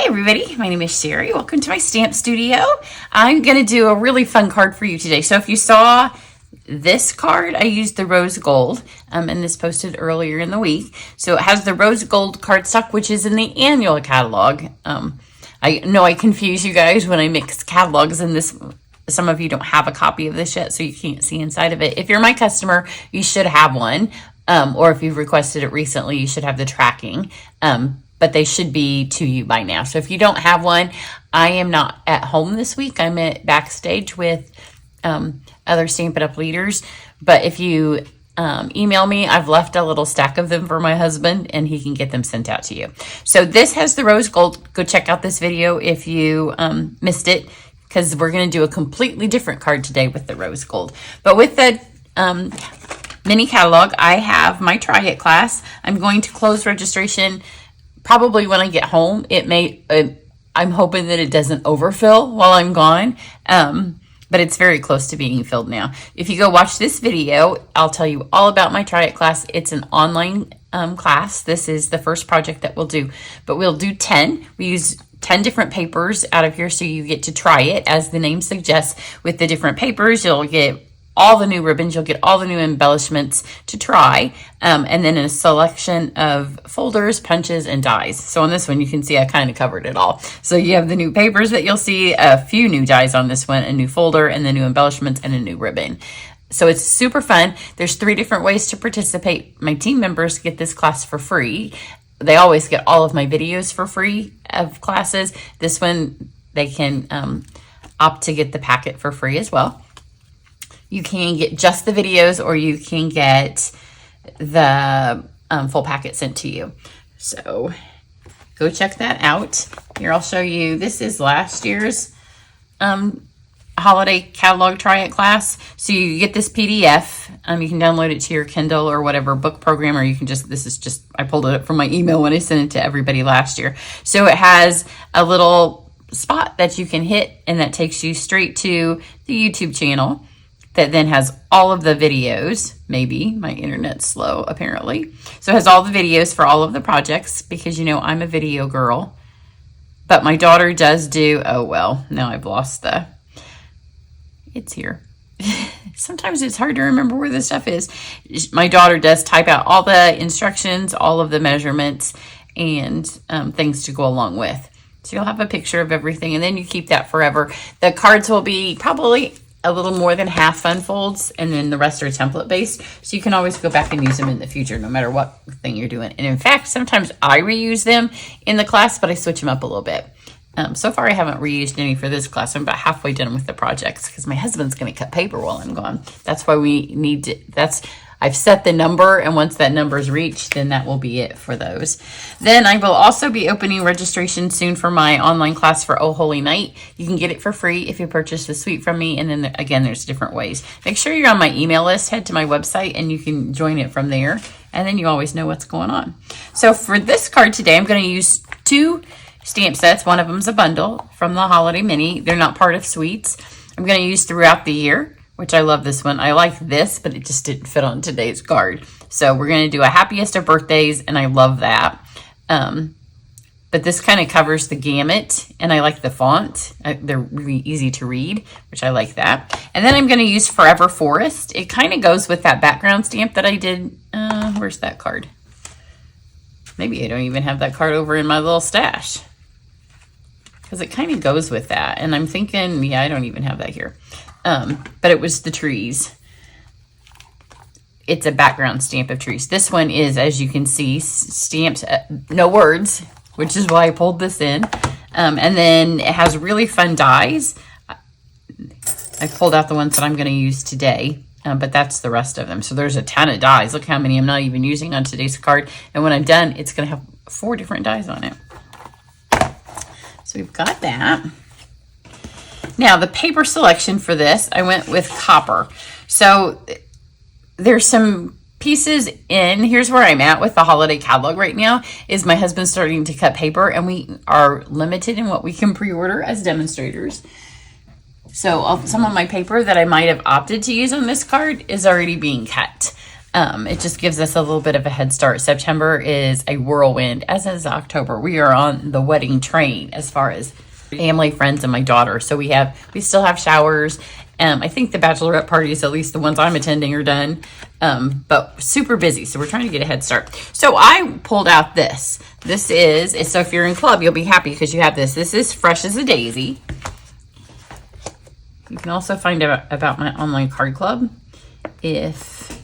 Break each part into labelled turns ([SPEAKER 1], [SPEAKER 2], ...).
[SPEAKER 1] Hey everybody, my name is Sherry. Welcome to my stamp studio. I'm going to do a really fun card for you today. So if you saw this card, I used the rose gold, and this posted earlier in the week. So it has the rose gold cardstock, which is in the annual catalog. I know I confuse you guys when I mix catalogs, and some of you don't have a copy of this yet, so you can't see inside of it. If you're my customer, you should have one, or if you've requested it recently, you should have the tracking. But they should be to you by now. So if you don't have one, I am not at home this week. I'm at backstage with other Stampin' Up! Leaders. But if you email me, I've left a little stack of them for my husband, and he can get them sent out to you. So this has the rose gold. Go check out this video if you missed it, because we're going to do a completely different card today with the rose gold. But with the mini catalog, I have my Try It class. I'm going to close registration probably when I get home. It may, I'm hoping that it doesn't overfill while I'm gone, but it's very close to being filled now. If you go watch this video, I'll tell you all about my Try It class. It's an online class. This is the first project that we'll do, but we'll do 10. We use 10 different papers out of here, so you get to try it, as the name suggests. With the different papers, you'll get all the new ribbons, you'll get all the new embellishments to try, and then a selection of folders, punches, and dies. So on this one, you can see I kind of covered it all. So you have the new papers that you'll see, a few new dies on this one, a new folder, and the new embellishments, and a new ribbon. So it's super fun. There's 3 different ways to participate. My team members get this class for free. They always get all of my videos for free of classes. This one, they can opt to get the packet for free as well. You can get just the videos, or you can get the full packet sent to you. So go check that out. Here, I'll show you. This is last year's holiday catalog Try It class. So you get this PDF. You can download it to your Kindle or whatever book program, or you can just, this is just, I pulled it up from my email when I sent it to everybody last year. So it has a little spot that you can hit, and that takes you straight to the YouTube channel. That then has all of the videos. Maybe my internet's slow, apparently. So it has all the videos for all of the projects, because you know I'm a video girl. But my daughter does do, oh well, now I've lost it's here. Sometimes it's hard to remember where this stuff is. My daughter does type out all the instructions, all of the measurements, and things to go along with. So you'll have a picture of everything, and then you keep that forever. The cards will be probably a little more than half fun folds, and then the rest are template based, so you can always go back and use them in the future, no matter what thing you're doing. And in fact, sometimes I reuse them in the class, but I switch them up a little bit. So far I haven't reused any for this class. I'm about halfway done with the projects, because my husband's going to cut paper while I'm gone. That's why we need to, I've set the number, and once that number is reached, then that will be it for those. Then I will also be opening registration soon for my online class for Oh Holy Night. You can get it for free if you purchase the suite from me, and then again, there's different ways. Make sure you're on my email list. Head to my website, and you can join it from there, and then you always know what's going on. So for this card today, I'm going to use 2 stamp sets. One of them is a bundle from the Holiday Mini. They're not part of suites. I'm going to use throughout the year, which I love this one. I like this, but it just didn't fit on today's card. So we're going to do a happiest of birthdays, and I love that. But this kind of covers the gamut, and I like the font. They're really easy to read, which I like that. And then I'm going to use Forever Forest. It kind of goes with that background stamp that I did. Where's that card? Maybe I don't even have that card over in my little stash, because it kind of goes with that. And I'm thinking, yeah, I don't even have that here. But it was the trees. It's a background stamp of trees. This one is, as you can see, stamped, no words, which is why I pulled this in. And then it has really fun dies. I pulled out the ones that I'm going to use today, but that's the rest of them. So there's a ton of dies. Look how many I'm not even using on today's card. And when I'm done, it's going to have 4 different dies on it. So we've got that. Now, the paper selection for this, I went with copper. So there's some pieces in, here's where I'm at with the holiday catalog right now, is my husband's starting to cut paper, and we are limited in what we can pre-order as demonstrators. So some of my paper that I might have opted to use on this card is already being cut. It just gives us a little bit of a head start. September is a whirlwind, as is October. We are on the wedding train as far as family, friends, and my daughter. So we still have showers. I think the bachelorette parties, at least the ones I'm attending, are done. But super busy. So we're trying to get a head start. So I pulled out this. So if you're in club, you'll be happy because you have this. This is Fresh as a Daisy. You can also find out about my online card club if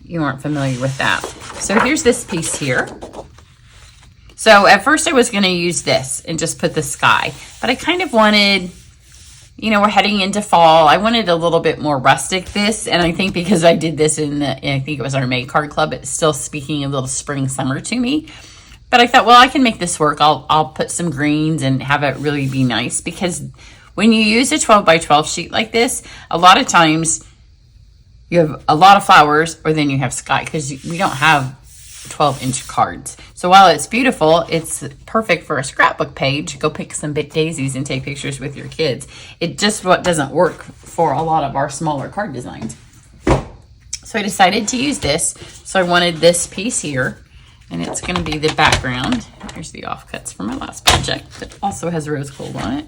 [SPEAKER 1] you aren't familiar with that. So here's this piece here. So at first I was going to use this and just put the sky, but I kind of wanted, we're heading into fall. I wanted a little bit more rustic this, and I think because I did this I think it was our May card club, it's still speaking a little spring summer to me. But I thought, well, I can make this work. I'll put some greens and have it really be nice, because when you use a 12 by 12 sheet like this, a lot of times you have a lot of flowers, or then you have sky, because we don't have 12-inch cards. So while it's beautiful, it's perfect for a scrapbook page. Go pick some big daisies and take pictures with your kids. It just doesn't work for a lot of our smaller card designs. So I decided to use this. So I wanted this piece here, and it's going to be the background. Here's the offcuts for my last project that also has rose gold on it.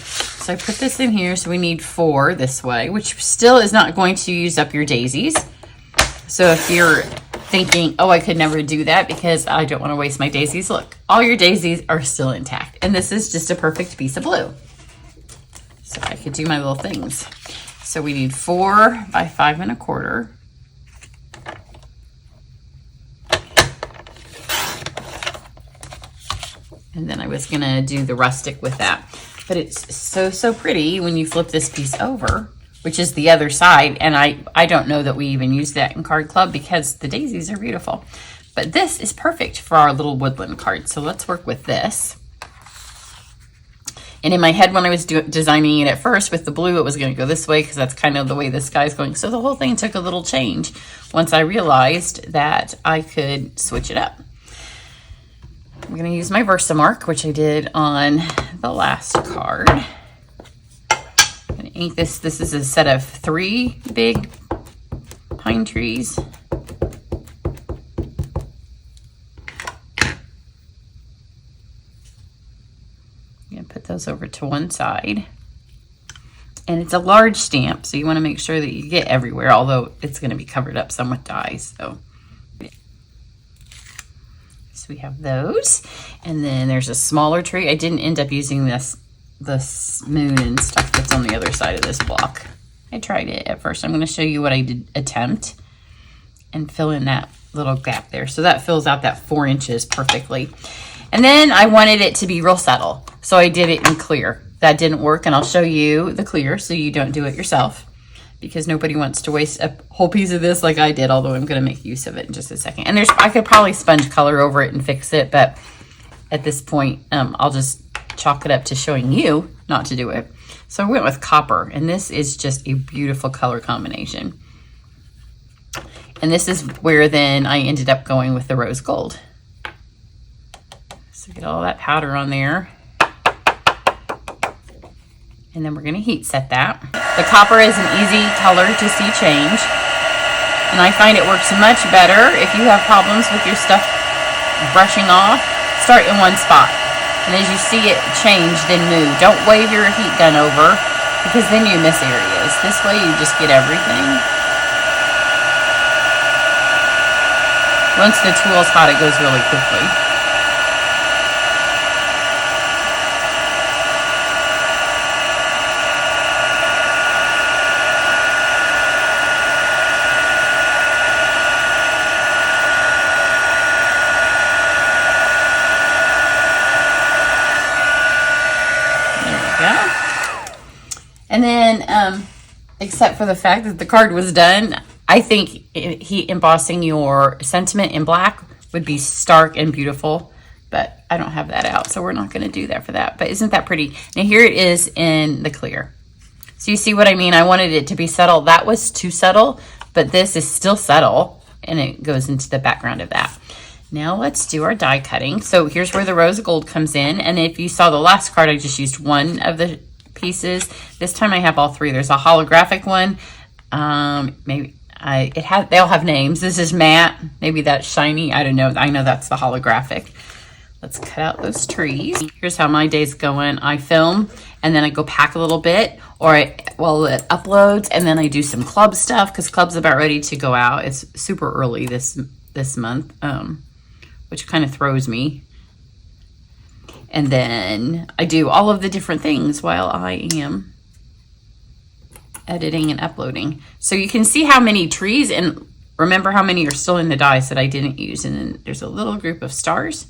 [SPEAKER 1] So I put this in here. So we need 4 this way, which still is not going to use up your daisies. So if you're thinking, oh, I could never do that because I don't want to waste my daisies, look, all your daisies are still intact. And this is just a perfect piece of blue. So I could do my little things. So we need 4 by 5 1/4. And then I was going to do the rustic with that. But it's so pretty when you flip this piece over, which is the other side. And I don't know that we even use that in Card Club because the daisies are beautiful. But this is perfect for our little woodland card. So let's work with this. And in my head, when I was designing it at first with the blue, it was going to go this way because that's kind of the way the sky's going. So the whole thing took a little change once I realized that I could switch it up. I'm going to use my Versamark, which I did on the last card. I'm going to ink this. This is a set of 3 big pine trees. I'm going to put those over to one side. And it's a large stamp, so you want to make sure that you get everywhere, although it's going to be covered up some with dyes. So we have those, and then there's a smaller tree. I didn't end up using this moon and stuff that's on the other side of this block. I tried it at first. I'm going to show you what I did attempt and fill in that little gap there. So that fills out that 4 inches perfectly. And then I wanted it to be real subtle, so I did it in clear. That didn't work, and I'll show you the clear so you don't do it yourself, because nobody wants to waste a whole piece of this like I did, although I'm going to make use of it in just a second. And I could probably sponge color over it and fix it, but at this point, I'll just chalk it up to showing you not to do it. So I went with copper, and this is just a beautiful color combination. And this is where then I ended up going with the rose gold. So get all that powder on there. And then we're going to heat set that. The copper is an easy color to see change. And I find it works much better if you have problems with your stuff brushing off. Start in one spot. And as you see it change, then move. Don't wave your heat gun over, because then you miss areas. This way you just get everything. Once the tool's hot, it goes really quickly. And then, except for the fact that the card was done, I think heat embossing your sentiment in black would be stark and beautiful, but I don't have that out, so we're not going to do that for that. But isn't that pretty? Now here it is in the clear. So you see what I mean? I wanted it to be subtle. That was too subtle, but this is still subtle, and it goes into the background of that. Now let's do our die cutting. So here's where the rose gold comes in, and if you saw the last card, I just used one of the pieces. This time I have all 3. There's a holographic one. Maybe They all have names. This is matte. Maybe that's shiny. I don't know. I know that's the holographic. Let's cut out those trees. Here's how my day's going. I film and then I go pack a little bit, or it uploads, and then I do some club stuff because club's about ready to go out. It's super early this month, which kind of throws me. And then I do all of the different things while I am editing and uploading. So you can see how many trees, and remember how many are still in the dies that I didn't use. And then there's a little group of stars.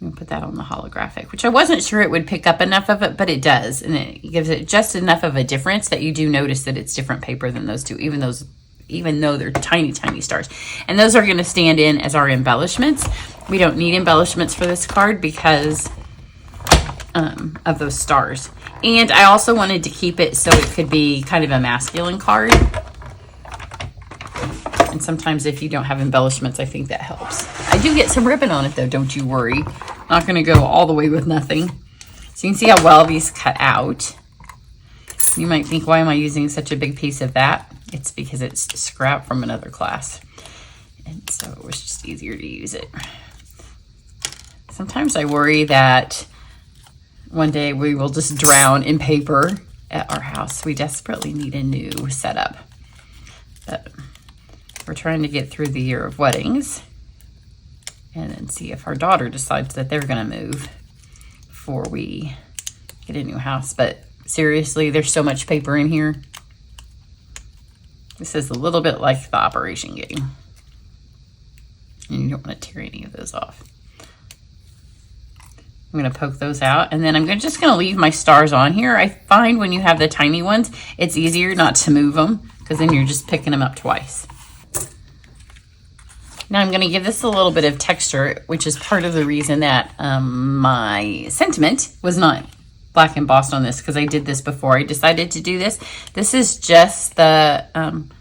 [SPEAKER 1] I'm gonna put that on the holographic, which I wasn't sure it would pick up enough of it, but it does. And it gives it just enough of a difference that you do notice that it's different paper than those two, even though they're tiny, tiny stars. And those are gonna stand in as our embellishments. We don't need embellishments for this card because of those stars. And I also wanted to keep it so it could be kind of a masculine card. And sometimes if you don't have embellishments, I think that helps. I do get some ribbon on it though, don't you worry. Not gonna go all the way with nothing. So you can see how well these cut out. You might think, why am I using such a big piece of that? It's because it's scrap from another class. And so it was just easier to use it. Sometimes I worry that one day we will just drown in paper at our house. We desperately need a new setup. But we're trying to get through the year of weddings and then see if our daughter decides that they're gonna move before we get a new house. But seriously, there's so much paper in here. This is a little bit like the operation game. And you don't want to tear any of those off. I'm going to poke those out, and then I'm just going to leave my stars on here. I find when you have the tiny ones, it's easier not to move them because then you're just picking them up twice. Now I'm going to give this a little bit of texture, which is part of the reason that my sentiment was not black embossed on this, because I did this before I decided to do this. This is just the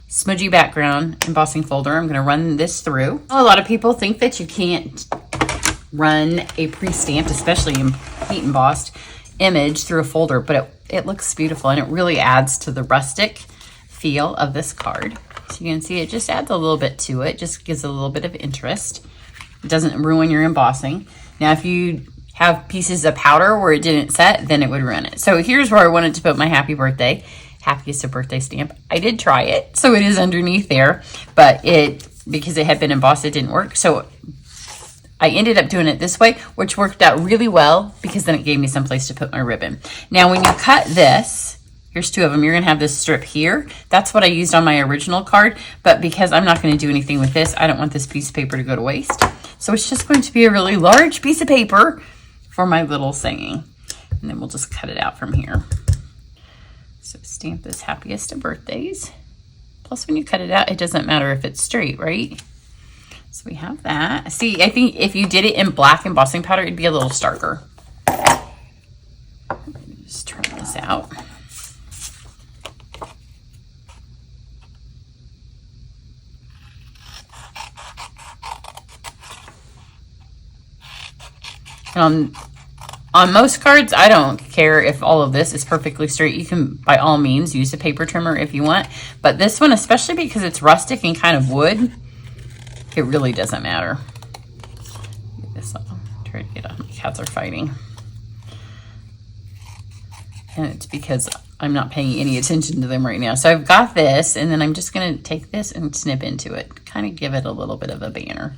[SPEAKER 1] smudgy background embossing folder. I'm going to run this through. A lot of people think that you can't run a pre-stamped, especially in heat embossed image, through a folder, but it looks beautiful, and it really adds to the rustic feel of this card. So you can see it just adds a little bit to it, just gives a little bit of interest. It doesn't ruin your embossing. Now if you have pieces of powder where it didn't set, then it would ruin it. So here's where I wanted to put my happy birthday, happiest of birthday stamp. I did try it, so it is underneath there, but because it had been embossed, it didn't work. So I ended up doing it this way, which worked out really well because then it gave me some place to put my ribbon. Now, when you cut this, here's two of them. You're going to have this strip here. That's what I used on my original card, but because I'm not going to do anything with this, I don't want this piece of paper to go to waste. So it's just going to be a really large piece of paper for my little saying. And then we'll just cut it out from here. So stamp this happiest of birthdays. Plus, when you cut it out, it doesn't matter if it's straight, right? So we have that. See, I think if you did it in black embossing powder, it'd be a little starker. Just turn this out. On most cards, I don't care if all of this is perfectly straight. You can, by all means, use a paper trimmer if you want. But this one, especially because it's rustic and kind of wood, it really doesn't matter. Get this on. Try to get on. My cats are fighting. And it's because I'm not paying any attention to them right now. So I've got this, and then I'm just going to take this and snip into it. Kind of give it a little bit of a banner.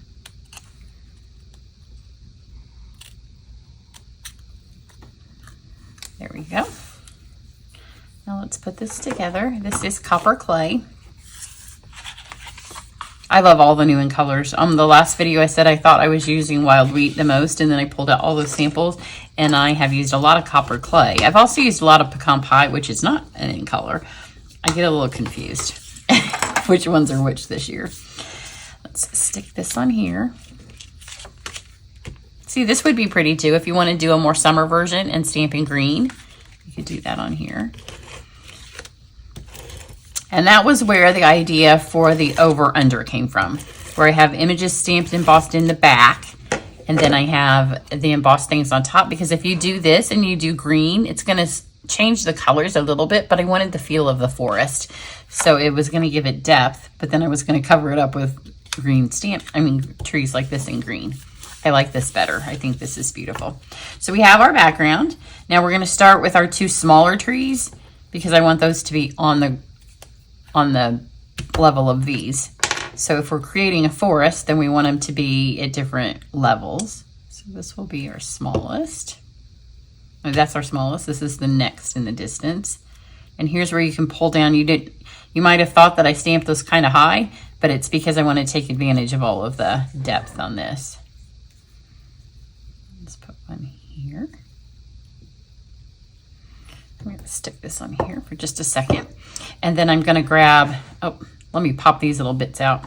[SPEAKER 1] There we go. Now let's put this together. This is copper clay. I love all the new in colors. The last video I said I thought I was using wild wheat the most, and then I pulled out all those samples, and I have used a lot of copper clay. I've also used a lot of pecan pie, which is not an in color. I get a little confused which ones are which this year. Let's stick this on here. See, this would be pretty too. If you want to do a more summer version and stamp in green, you could do that on here. And that was where the idea for the over-under came from, where I have images stamped embossed in the back, and then I have the embossed things on top, because if you do this and you do green, it's going to change the colors a little bit, but I wanted the feel of the forest. So it was going to give it depth, but then I was going to cover it up with green trees like this in green. I like this better. I think this is beautiful. So we have our background. Now we're going to start with our two smaller trees because I want those to be on the level of these. So if we're creating a forest, then we want them to be at different levels. So this will be our smallest. Oh, that's our smallest. This is the next in the distance. And here's where you can pull down. You might have thought that I stamped those kind of high, but it's because I want to take advantage of all of the depth on this. Let's put one here. I'm going to stick this on here for just a second. And then I'm going to grab, let me pop these little bits out.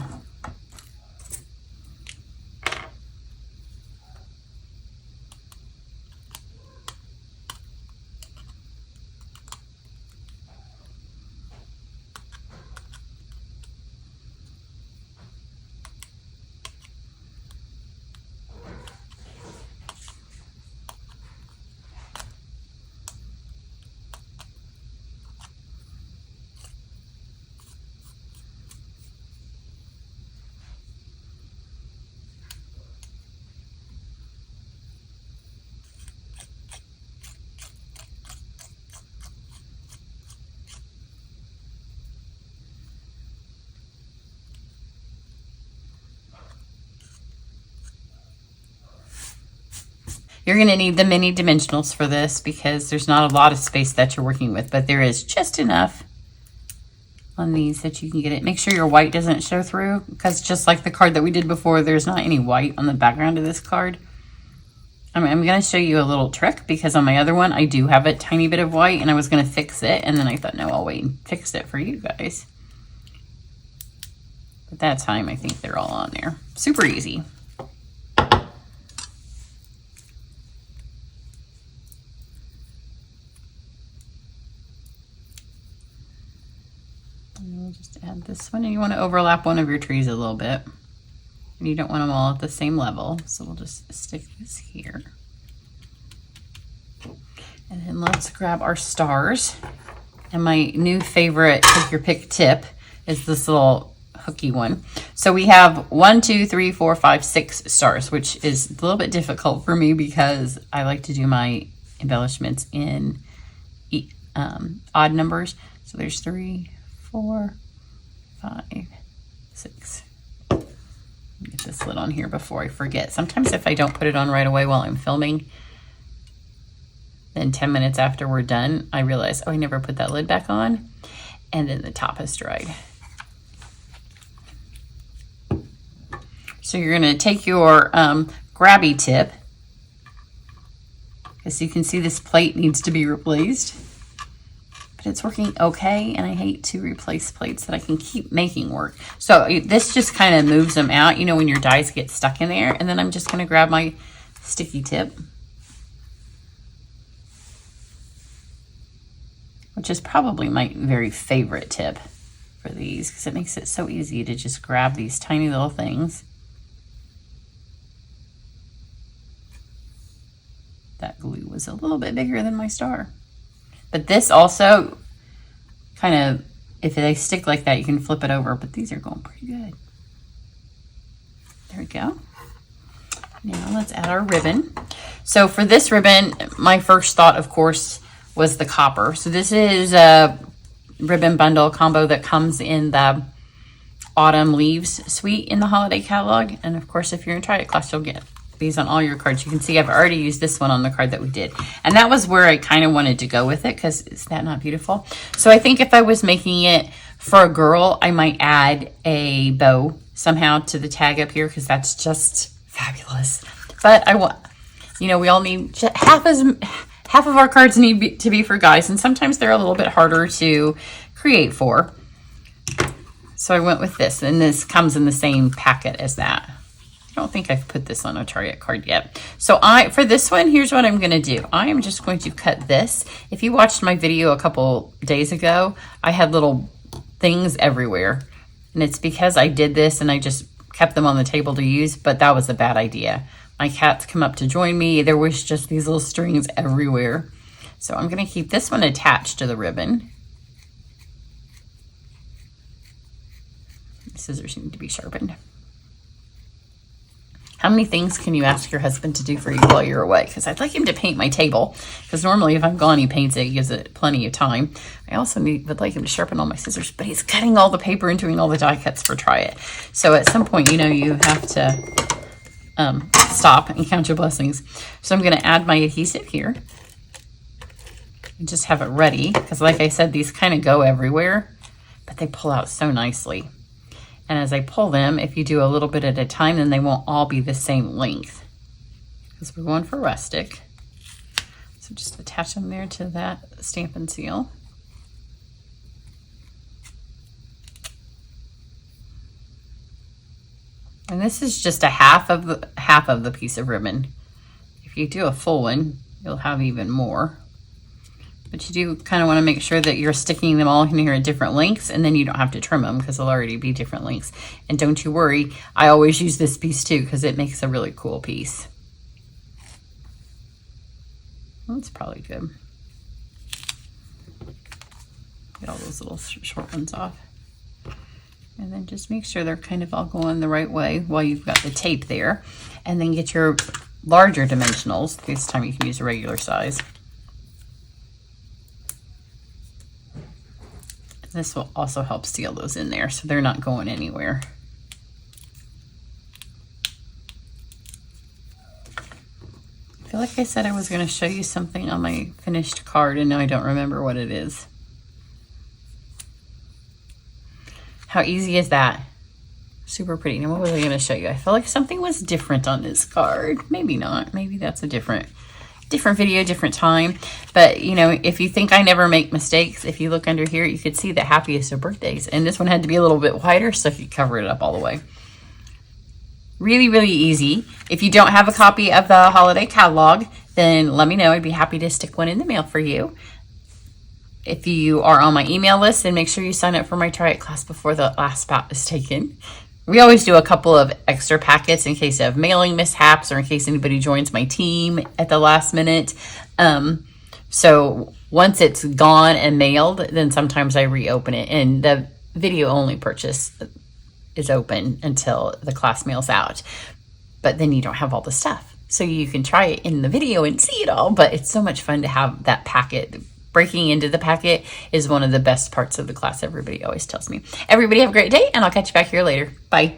[SPEAKER 1] You're going to need the mini dimensionals for this because there's not a lot of space that you're working with, but there is just enough on these that you can get it. Make sure your white doesn't show through because just like the card that we did before, there's not any white on the background of this card. I'm going to show you a little trick because on my other one, I do have a tiny bit of white and I was going to fix it. And then I thought, no, I'll wait and fix it for you guys. But that time, I think they're all on there. Super easy. We'll just add this one, and you want to overlap one of your trees a little bit. And you don't want them all at the same level, so we'll just stick this here. And then let's grab our stars. And my new favorite take your pick tip is this little hooky one. So we have 1, 2, 3, 4, 5, 6 stars, which is a little bit difficult for me because I like to do my embellishments in odd numbers. So there's 3, 4, 5, 6. Get this lid on here before I forget. Sometimes if I don't put it on right away while I'm filming, then 10 minutes after we're done, I realize, oh, I never put that lid back on. And then the top has dried. So you're going to take your grabby tip. As you can see, this plate needs to be replaced. But it's working okay, and I hate to replace plates that I can keep making work. So this just kind of moves them out, you know, when your dies get stuck in there. And then I'm just going to grab my sticky tip, which is probably my very favorite tip for these because it makes it so easy to just grab these tiny little things. That glue was a little bit bigger than my star. But this also kind of, if they stick like that, you can flip it over. But these are going pretty good. There we go. Now let's add our ribbon. So for this ribbon, my first thought, of course, was the copper. So this is a ribbon bundle combo that comes in the Autumn Leaves suite in the holiday catalog. And of course, if you're in Try It class, you'll get these on all your cards. You can see I've already used this one on the card that we did. And that was where I kind of wanted to go with it because is that not beautiful? So I think if I was making it for a girl, I might add a bow somehow to the tag up here because that's just fabulous. But I want, you know, we all need half of our cards need to be for guys, and sometimes they're a little bit harder to create for. So I went with this, and this comes in the same packet as that. I don't think I've put this on a Try It card yet. So for this one, here's what I'm going to do. I am just going to cut this. If you watched my video a couple days ago, I had little things everywhere. And it's because I did this and I just kept them on the table to use, but that was a bad idea. My cats come up to join me. There was just these little strings everywhere. So I'm going to keep this one attached to the ribbon. The scissors need to be sharpened. How many things can you ask your husband to do for you while you're away? Because I'd like him to paint my table. Because normally if I'm gone, he paints it. He gives it plenty of time. I also would like him to sharpen all my scissors. But he's cutting all the paper and doing all the die cuts for Try It. So at some point, you know, you have to stop and count your blessings. So I'm going to add my adhesive here. And just have it ready. Because like I said, these kind of go everywhere. But they pull out so nicely. And as I pull them, if you do a little bit at a time, then they won't all be the same length. Because we're going for rustic. So just attach them there to that Stampin' seal. And this is just a half of the piece of ribbon. If you do a full one, you'll have even more. But you do kind of want to make sure that you're sticking them all in here at different lengths, and then you don't have to trim them because they'll already be different lengths. And don't you worry, I always use this piece too because it makes a really cool piece. That's probably good. Get all those little short ones off. And then just make sure they're kind of all going the right way while you've got the tape there. And then get your larger dimensionals. This time you can use a regular size. This will also help seal those in there so they're not going anywhere. I feel like I said I was going to show you something on my finished card and now I don't remember what it is. How easy is that? Super pretty. Now what was I going to show you? I feel like something was different on this card. Maybe not. Maybe that's a different video, different time. But you know, if you think I never make mistakes, if you look under here, you could see the happiest of birthdays. And this one had to be a little bit wider so you cover it up all the way. Really, really easy. If you don't have a copy of the holiday catalog, then let me know. I'd be happy to stick one in the mail for you. If you are on my email list, then make sure you sign up for my Try It class before the last spot is taken. We always do a couple of extra packets in case of mailing mishaps or in case anybody joins my team at the last minute. So once it's gone and mailed, then sometimes I reopen it. And the video only purchase is open until the class mails out. But then you don't have all the stuff. So you can try it in the video and see it all. But it's so much fun to have that packet. Breaking into the packet is one of the best parts of the class, everybody always tells me. Everybody have a great day, and I'll catch you back here later. Bye.